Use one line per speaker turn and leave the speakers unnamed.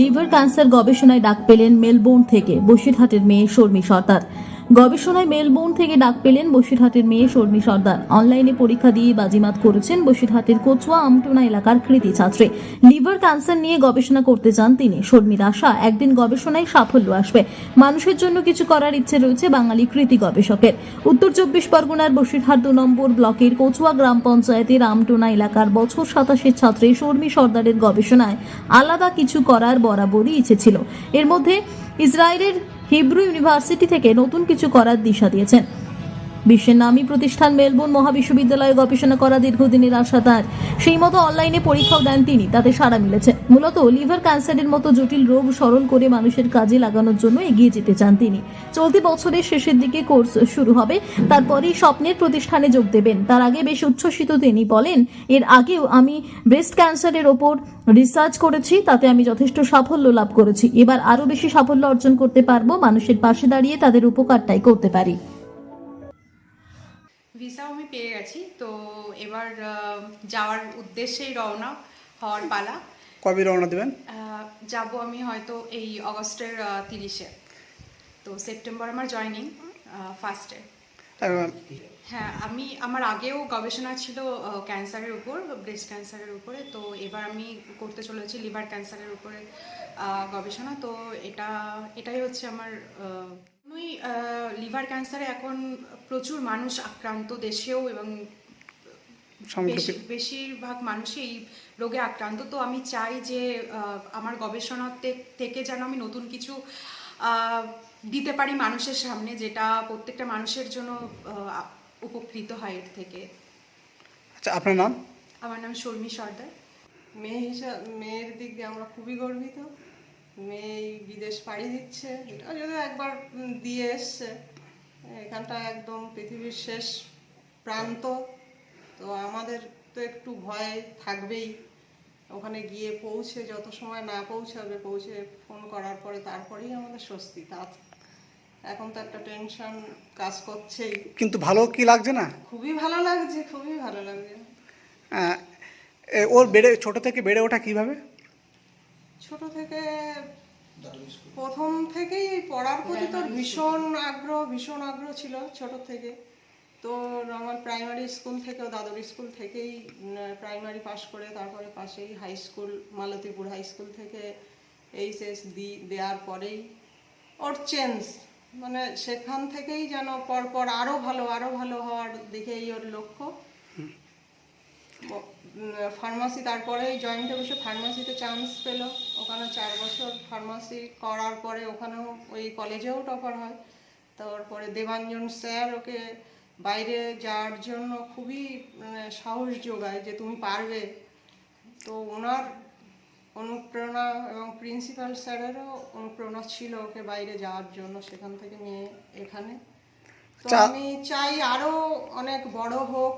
Liver cancer গবেষণায় ডাক পেলেন মেলবোর্ন থেকে বসিরহাটের মেয়ে শর্মী সর্দার। গবেষণায় মেলবোর্ন থেকে ডাক পেলেন বসিরহাটের মেয়ে শর্মী সর্দার। অনলাইনে পরীক্ষা দিয়ে বাজিমাত করেছেন বসিরহাটের কচুয়া আমটোনা এলাকার কৃতি ছাত্রী। লিভার ক্যান্সার নিয়ে গবেষণা করতে চান তিনি। শর্মীর আশা, একদিন গবেষণায় সাফল্য আসবে। মানুষের জন্য কিছু করার ইচ্ছে রয়েছে বাঙালি কৃতি গবেষকের। উত্তর 24 পরগনার বসিরহাট 2 নম্বর ব্লকের কচুয়া গ্রাম পঞ্চায়েতের আমটোনা এলাকার বছর 27 ছাত্রী শর্মী সর্দারের গবেষণায় আলাদা কিছু করার বরাবরই ইচ্ছে ছিল। এর মধ্যে ইসরায়েলের হিব্রু ইউনিভার্সিটি থেকে নতুন কিছু করার দিশা দিয়েছেন। বিশ্বের নামী প্রতিষ্ঠান মেলবোর্ন মহাবিশ্ববিদ্যালয়ে গবেষণা করা দীর্ঘদিনের আশা তার। সেই মতো অনলাইনে পরীক্ষাও দেন তিনি, তাতে সাড়া মিলেছে। মূলত লিভার ক্যান্সারের মতো জটিল রোগ সরল করে মানুষের কাজে লাগানোর জন্য এগিয়ে যেতে চান তিনি। চলতি বছরের শেষের দিকে কোর্স শুরু হবে, তারপরেই স্বপ্নের প্রতিষ্ঠানে যোগ দেবেন। তার আগে বেশ উচ্ছ্বসিত তিনি বলেন, এর আগেও আমি ব্রেস্ট ক্যান্সারের ওপর রিসার্চ করেছি, তাতে আমি যথেষ্ট সাফল্য লাভ করেছি। এবার আরো বেশি সাফল্য অর্জন করতে পারবো, মানুষের পাশে দাঁড়িয়ে তাদের উপকারটাই করতে পারি।
ভিসাও আমি পেয়ে গেছি, তো এবার যাওয়ার উদ্দেশ্যেই রওনা হওয়ার পালা।
কবে রওনা দেবেন?
যাব আমি হয়তো এই অগস্টের 30-এ। তো সেপ্টেম্বর আমার জয়েনিং ফার্স্টে। হ্যাঁ, আমার আগেও গবেষণা ছিল ক্যান্সারের উপর, ব্রেস্ট ক্যান্সারের উপরে। তো এবার আমি করতে চলেছি লিভার ক্যান্সারের উপরে গবেষণা। তো এটাই হচ্ছে আমার লিভার ক্যান্সারে এখন প্রচুর মানুষ আক্রান্ত, দেশেও এবং বেশিরভাগ মানুষই এই রোগে আক্রান্ত। তো আমি চাই যে আমার গবেষণা থেকে যেন আমি নতুন কিছু দিতে পারি মানুষের সামনে, যেটা প্রত্যেকটা মানুষের জন্য উপকৃত হয় এর থেকে।
আচ্ছা, আপনার নাম?
আমার নাম শর্মী সর্দার।
মেয়ের দিক দিয়ে আমরা খুবই গর্বিত। মেয়ে বিদেশ পাড়ি দিচ্ছে, এটা যদি একবার দিয়ে এসছে। এখানটা একদম পৃথিবীর শেষ প্রান্ত, তো আমাদের তো একটু ভয় থাকবেই। ওখানে গিয়ে পৌঁছে যত সময় না পৌঁছাবে, পৌঁছে ফোন করার পরে তারপরেই আমাদের স্বস্তি। এখন তো একটা টেনশন কাজ করছেই।
কিন্তু ভালো কি লাগছে না?
খুবই ভালো লাগছে, খুবই ভালো লাগছে।
ওর ছোট থেকে বেড়ে ওঠা কিভাবে?
ছোট থেকে প্রথম থেকেই পড়ার প্রতি তোর ভীষণ আগ্রহ ছিল ছোট থেকে। তো আমার প্রাইমারি স্কুল থেকেও, দাদর স্কুল থেকেই প্রাইমারি পাশ করে তারপরে পাশেই high school, Maltipur high school থেকে এইচএস দেওয়ার পরেই ওর চেঞ্জ, মানে সেখান থেকেই যেন পরপর আরো ভালো হওয়ার দিকেই ওর লক্ষ্য। ফার্মাসি, তারপরে জয়েন্টে বসে ফার্মাসিতে চান্স পেল। ওখানে 4 বছর ফার্মাসি করার পরে ওখানেও ওই কলেজেও টপার হয়। তারপরে দেবাঞ্জন স্যার ওকে বাইরে যাওয়ার জন্য খুবই সাহস যোগায় যে তুমি পারবে। তো ওনার অনুপ্রেরণা এবং প্রিন্সিপাল স্যারেরও অনুপ্রেরণা ছিল ওকে বাইরে যাওয়ার জন্য, সেখান থেকে নিয়ে এখানে। তো আমি চাই আরো অনেক বড় হোক।